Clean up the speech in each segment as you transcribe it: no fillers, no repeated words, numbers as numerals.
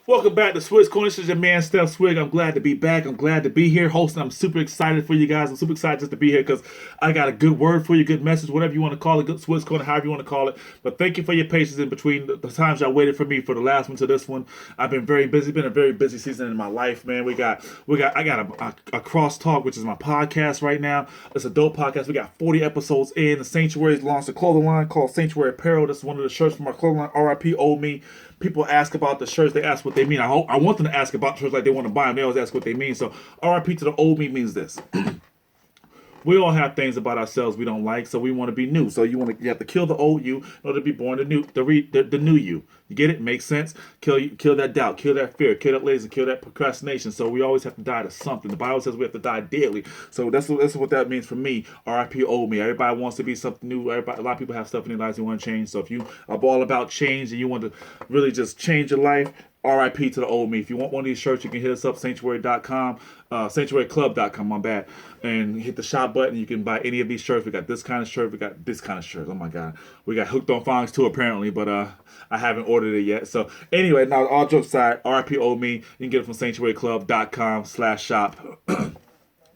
Welcome back to Swig's Corner. This is your man, Steph Swig. I'm glad to be back. I'm glad to be here hosting. I'm super excited for you guys. I'm super excited just to be here because I got a good word for you, good message, whatever you want to call it, good Swig's Corner, however you want to call it. But thank you for your patience in between the times y'all waited for me for the last one to this one. I've been very busy. Been a very busy season in my life, man. I got a crosstalk, which is my podcast right now. It's a dope podcast. We got 40 episodes in. The Sanctuary's launched a clothing line called Sanctuary Apparel. This is one of the shirts from our clothing line. RIP Old Me. People ask about the shirts. They ask what they mean. I want them to ask about the shirts like they want to buy them. They always ask what they mean. So RIP to the old me means this. We all have things about ourselves we don't like, so we want to be new. So you have to kill the old you in order to be born the new you. You get it? Makes sense. Kill that doubt, kill that fear, kill that lazy, kill that procrastination. So we always have to die to something. The Bible says we have to die daily. So that's what that means for me. R.I.P. old me. Everybody wants to be something new. A lot of people have stuff in their lives they want to change. So if you are all about change and you want to really just change your life, RIP to the old me. If you want one of these shirts, you can hit us up, sanctuary.com, sanctuaryclub.com, my bad. And hit the shop button. You can buy any of these shirts. We got this kind of shirt. We got this kind of shirt. Oh my God. We got hooked on phonics too, apparently, but I haven't ordered it yet. So anyway, now all jokes aside, RIP old me. You can get it from sanctuaryclub.com/shop.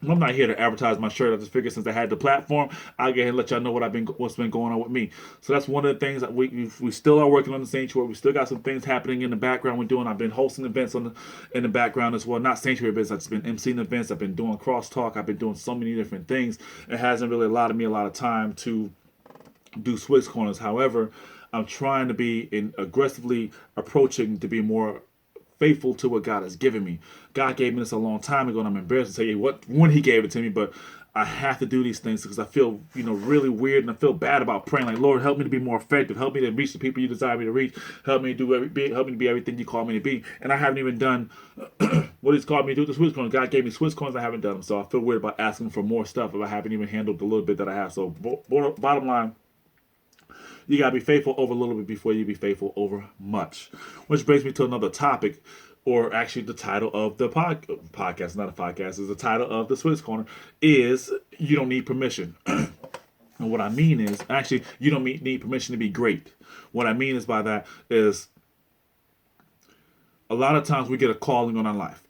I'm not here to advertise my shirt. I just figured since I had the platform, I'll get ahead and let y'all know what's been going on with me. So that's one of the things that we still are working on the Sanctuary. We still got some things happening in the background we're doing. I've been hosting events in the background as well. Not Sanctuary events. I've just been emceeing events. I've been doing crosstalk. I've been doing so many different things. It hasn't really allowed me a lot of time to do Swiss corners. However, I'm trying to be aggressively approaching to be more faithful to what God has given me. God gave me this a long time ago, and I'm embarrassed to say when He gave it to me, but I have to do these things because I feel, really weird, and I feel bad about praying. Like, Lord, help me to be more effective. Help me to reach the people You desire me to reach. Help me to help me to be everything You call me to be. And I haven't even done what He's called me to do with the Swiss coins. God gave me Swiss coins. I haven't done them, so I feel weird about asking for more stuff if I haven't even handled the little bit that I have. So, bottom line. You gotta be faithful over a little bit before you be faithful over much. Which brings me to another topic, or actually the title of the podcast, not a podcast, is the title of the Swiss Corner, is you don't need permission. And what I mean is, actually, you don't need permission to be great. What I mean is by that is a lot of times we get a calling on our life,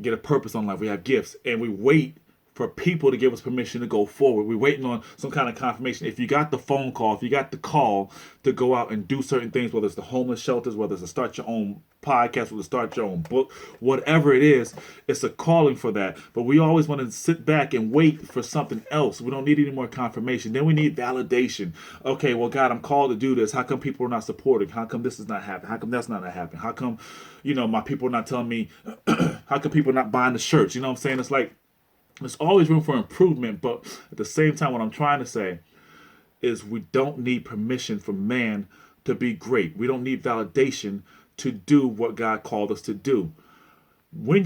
get a purpose on life. We have gifts, and we wait for people to give us permission to go forward. We're waiting on some kind of confirmation. If you got the phone call, if you got the call to go out and do certain things, whether it's the homeless shelters, whether it's to start your own podcast, whether to start your own book, whatever it is, it's a calling for that. But we always want to sit back and wait for something else. We don't need any more confirmation. Then we need validation. Okay, well, God, I'm called to do this. How come people are not supporting? How come this is not happening? How come that's not happening? How come, my people are not telling me, how come people are not buying the shirts? You know what I'm saying? It's like, there's always room for improvement, but at the same time, what I'm trying to say is we don't need permission from man to be great. We don't need validation to do what God called us to do. When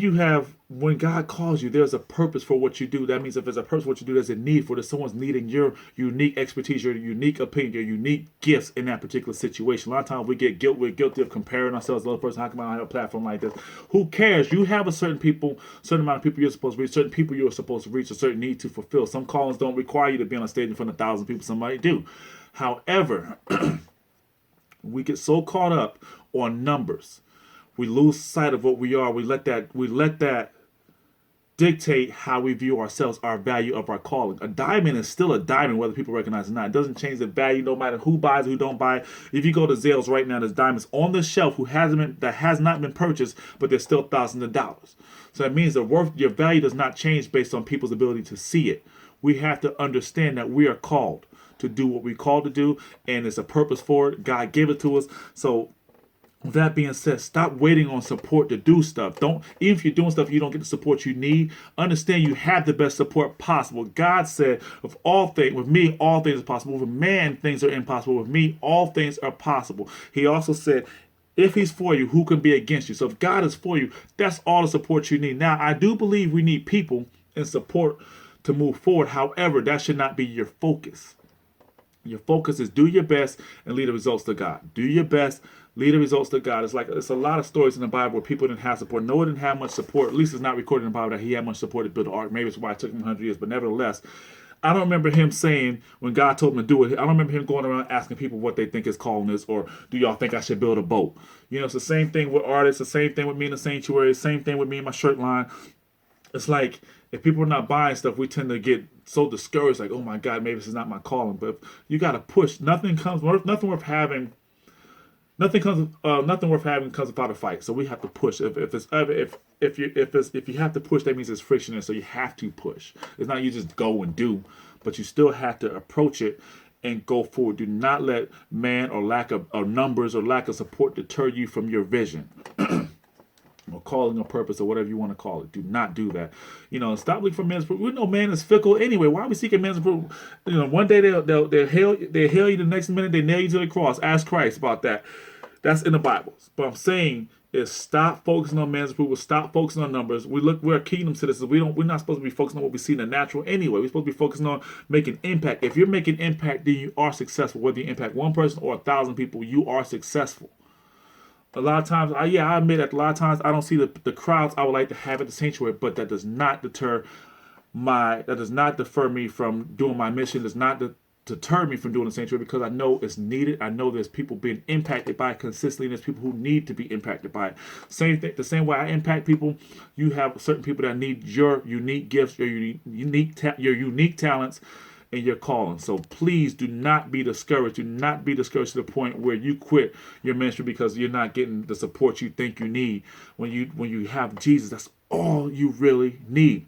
God calls you, there's a purpose for what you do. That means if there's a purpose for what you do, there's a need for it. Someone's needing your unique expertise, your unique opinion, your unique gifts in that particular situation. A lot of times we're guilty of comparing ourselves to the other person. How come I don't have a platform like this? Who cares? You have a certain amount of people you're supposed to reach, certain people you're supposed to reach, a certain need to fulfill. Some callings don't require you to be on a stage in front of 1,000 people. Somebody do. However, we get so caught up on numbers. We lose sight of what we are. We let that dictate how we view ourselves, our value of our calling. A diamond is still a diamond, whether people recognize it or not. It doesn't change the value, no matter who buys it, who don't buy it. If you go to Zales right now, there's diamonds on the shelf that has not been purchased, but they're still thousands of dollars. So that means your value does not change based on people's ability to see it. We have to understand that we are called to do what we're called to do, and there's a purpose for it. God gave it to us. So with that being said, stop waiting on support to do stuff. Even if you're doing stuff, you don't get the support you need. Understand you have the best support possible. God said, with me, all things are possible. With man, things are impossible. With me, all things are possible. He also said, if He's for you, who can be against you? So if God is for you, that's all the support you need. Now, I do believe we need people and support to move forward. However, that should not be your focus. Your focus is do your best and lead the results to God. Do your best, lead the results to God. It's a lot of stories in the Bible where people didn't have support. Noah didn't have much support. At least it's not recorded in the Bible that he had much support to build the ark. Maybe it's why it took him 100 years. But nevertheless, I don't remember him saying when God told him to do it. I don't remember him going around asking people what they think his calling is, or do y'all think I should build a boat? You know, it's the same thing with artists, the same thing with me in the sanctuary, same thing with me in my shirt line. It's like if people are not buying stuff, we tend to get so discouraged, like, oh my God, maybe this is not my calling. But you got to push. Nothing worth having. Nothing worth having comes without a fight. So we have to push. If you have to push, that means it's friction, and so you have to push. It's not you just go and do, but you still have to approach it and go forward. Do not let man or lack of or numbers or lack of support deter you from your vision. Or calling a purpose or whatever you want to call it. Do not do that. You know, stop looking for men's approval. We know man is fickle anyway. Why are we seeking men's approval? You know, one day they'll hail you, the next minute they nail you to the cross. Ask Christ about that. That's in the Bible. But I'm saying is stop focusing on man's approval. Stop focusing on numbers. We're kingdom citizens. We're not supposed to be focusing on what we see in the natural anyway. We're supposed to be focusing on making impact. If you're making impact, then you are successful. Whether you impact one person or 1,000 people, you are successful. A lot of times, I admit that a lot of times I don't see the crowds I would like to have at the sanctuary, but that does not deter me from doing my mission. Does not deter me from doing the sanctuary, because I know it's needed. I know there's people being impacted by it consistently, and there's people who need to be impacted by it. Same thing, the same way I impact people, you have certain people that need your unique gifts, your unique talents, and your calling. So please do not be discouraged. Do not be discouraged to the point where you quit your ministry because you're not getting the support you think you need. When you have Jesus, that's all you really need.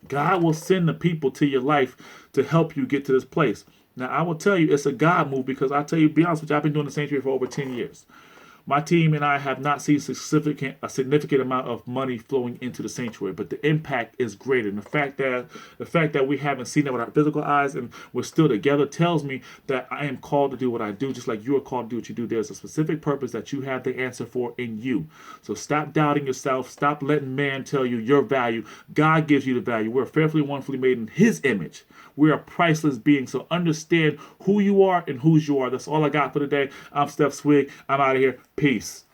God will send the people to your life to help you get to this place. Now, I will tell you, it's a God move, because I tell you, be honest with you, I've been doing the sanctuary for over 10 years. My team and I have not seen a significant amount of money flowing into the sanctuary, but the impact is greater. And the fact that we haven't seen it with our physical eyes and we're still together tells me that I am called to do what I do, just like you are called to do what you do. There's a specific purpose that you have the answer for in you. So stop doubting yourself. Stop letting man tell you your value. God gives you the value. We're fearfully and wonderfully made in His image. We're a priceless being. So understand who you are and whose you are. That's all I got for today. I'm Steph Swig. I'm out of here. Peace.